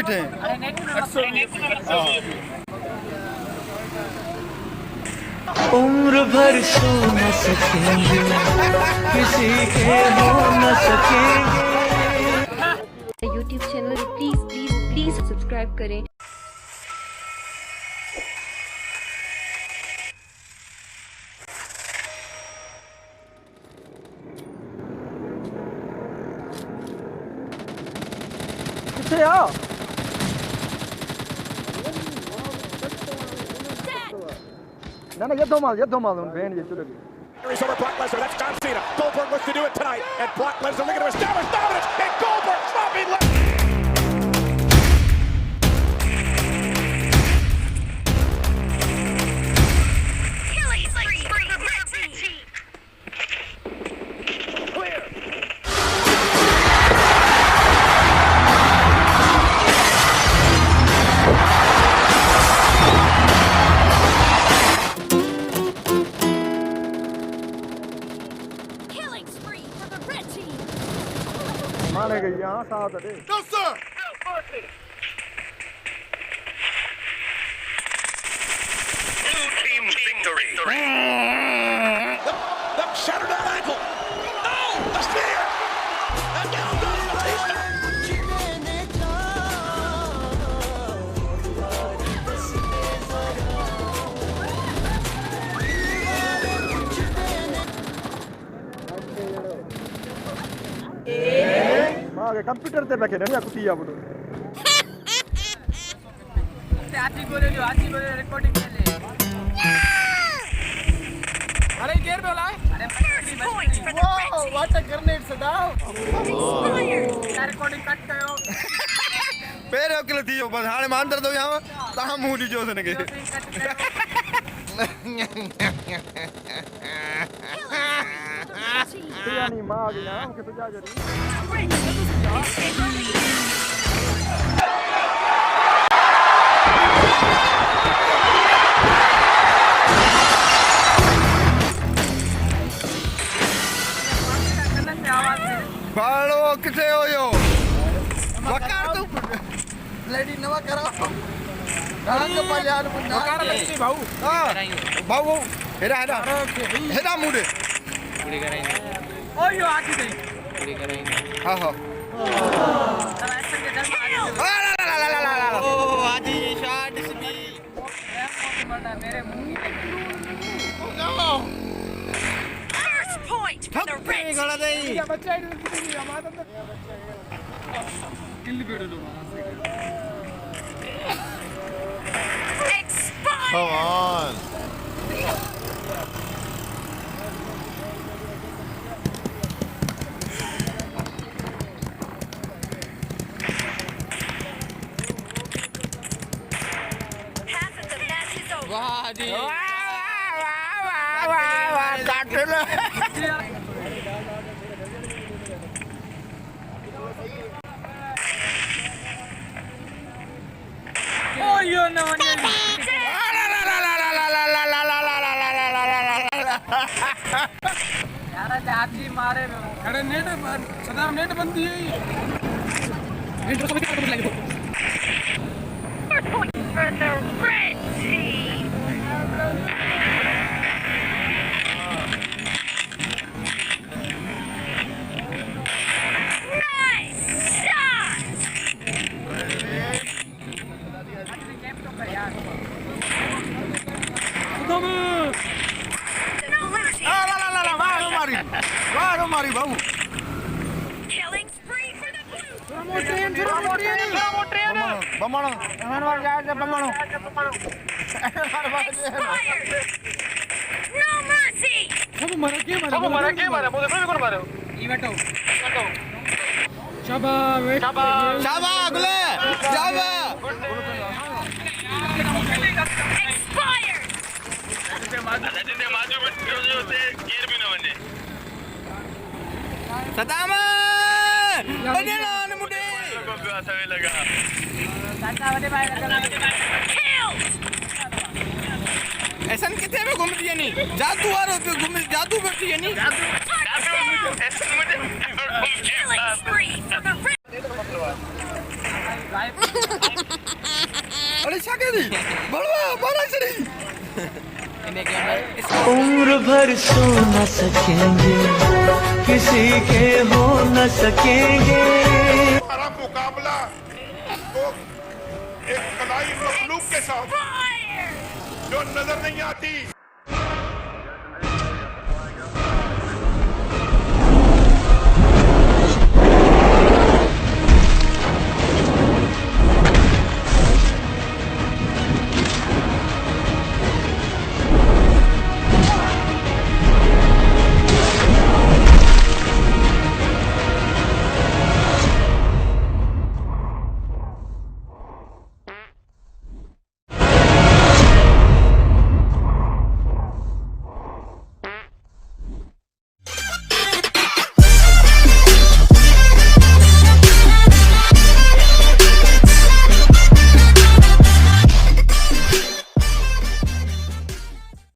बैठे हैं। उम्र भर सो न सकेंगे, किसी के हो न सकेंगे। YouTube channel please please please subscribe करें। किथे आ ना ये दो माल बहन ये चलो Over Brock Lesnar, that's John Cena. Goldberg looks to do it tonight, and Brock Lesnar looking to establish dominance, and Goldberg dropping Lesnar. माने गई यहाँ साथ है No, sir. Blue team victory. The shattered that ankle. No, the spear. And down goes Batista. मागे computer ते बैठे नहीं कुछ या बोलो आजी बोले रिकॉर्डिंग के लिए अरे गेर में होला अरे वाओ व्हाट अ ग्रेनेड सदाव क्या रिकॉर्डिंग कट कयो पेरे अकेले थी बस हाणे मां अंदर तो यहाँ तहां मुंह ॾिजो सन के यानी मां आ गया हमके तो जा बालो किथे हो यो वकार तू लेडी नवा करो रंग पल्यान मुंडा वकार लक्ष्मी भाऊ हां भाऊ हेरा मुंडे पूरी कराएंगे ओ यो आजी गई पूरी कराएंगे हां हां ओ आजी शॉट स्पी मेरे मुंह no First point for the red team. गला दे या बच्चा हमारा किल बेड़ो लो Expire. Come on. Half of the match is over. वाह जी वाह काट ले ओ यो no one यार आजी मारे अरे नेट सदा नेट बंदी है इंट्रो समझ के लगे First point for the red team. Nice shot. तुम The blue team वाह मारी बाबू killing spree for the blue. बमाणो Expired. No mercy. सब मर के मारे मुझे फिर कौन मारे ये बैठो शाबा वेट शाबा गुले शाबा Expired. सदाम बनेलो ने मुडे Killed. ऐसा किथे में घूमती है नी जादू वारो पे घूम जादू बैठी है नी Killing spree for the red. Alisha के दी बड़वा मारा श्री उम्र भर सो न सकेंगे, किसी के हो न सकेंगे। हमारा मुकाबला तो एक कलाई मखलूक के साथ जो नजर नहीं आती।